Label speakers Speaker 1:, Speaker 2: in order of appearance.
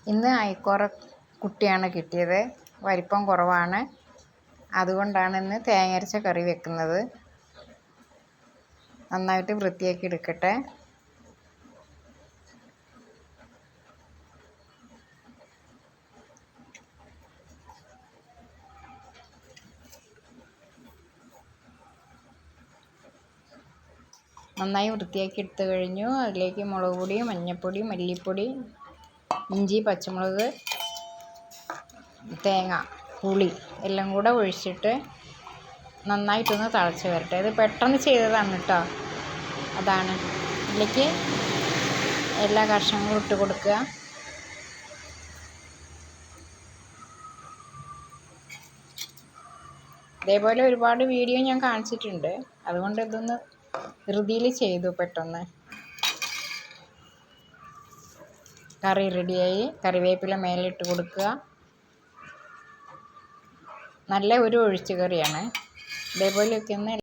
Speaker 1: ഇന്ന് അയക്കോറ കുട്ടിയാണ് കിട്ടിയത്. വലിപ്പം കുറവാണ്. അതുകൊണ്ടാണ് ഇന്ന് തേങ്ങ അരച്ച കറി വെക്കുന്നത്. നന്നായിട്ട് വൃത്തിയാക്കി എടുക്കട്ടെ. നന്നായി വൃത്തിയാക്കി എടുത്തു കഴിഞ്ഞു. അതിലേക്ക് മുളക് പൊടി, മഞ്ഞൾപ്പൊടി, മല്ലിപ്പൊടി, ഇഞ്ചി, പച്ചമുളക്, തേങ്ങ, പുളി എല്ലാം കൂടെ ഒഴിച്ചിട്ട് നന്നായിട്ടൊന്ന് തിളച്ച് വരട്ടെ. ഇത് പെട്ടെന്ന് ചെയ്തതാണ് കേട്ടോ. അതാണ് ഇതിലേക്ക് എല്ലാ കഷ്ണങ്ങളും ഇട്ട് കൊടുക്കുക. ഇതേപോലെ ഒരുപാട് വീഡിയോ ഞാൻ കാണിച്ചിട്ടുണ്ട്. അതുകൊണ്ട് ഇതൊന്ന് ധൃതിയിൽ ചെയ്തു പെട്ടെന്ന്. കറി റെഡിയായി. കറിവേപ്പില മേലിട്ട് കൊടുക്കുക. നല്ല ഒരു ഒഴിച്ചു കറിയാണ്. ഇതേപോലെയൊക്കെ ഒന്ന്